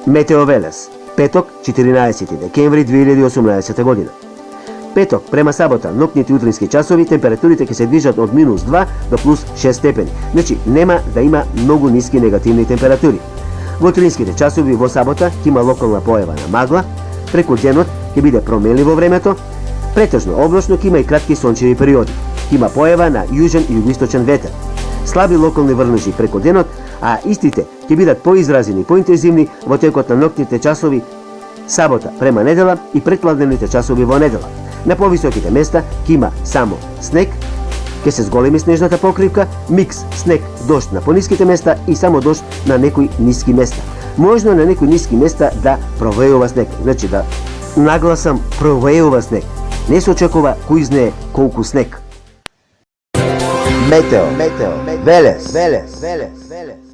Метео Велес. Петок, 14 декември 2018 година. Петок, према сабота, ноќните и утрински часови, температурите ќе се движат од -2 до +6 степени. Значи, нема да има многу ниски негативни температури. Во утринските часови во сабота ќе има локална појава на магла, преку денот ќе биде променливо времето, претежно облачно ќе има и кратки сончеви периоди. Ќе има појава на јужен и југоисточен ветер. Слаби локални врнежи преку денот, а истите ќе бидат поизразени и поинтензивни во текот на ноќните часови сабота према недела и предпладневните часови во недела. На повисоките места ќе има само снег, ќе се зголеми снежната покривка, микс снег-дожд на пониските места и само дожд на некои ниски места. Можно на некои ниски места да провејува снег, значи да нагласам провејува снег. Не се очекува кој знае колку снег. Метео Велес.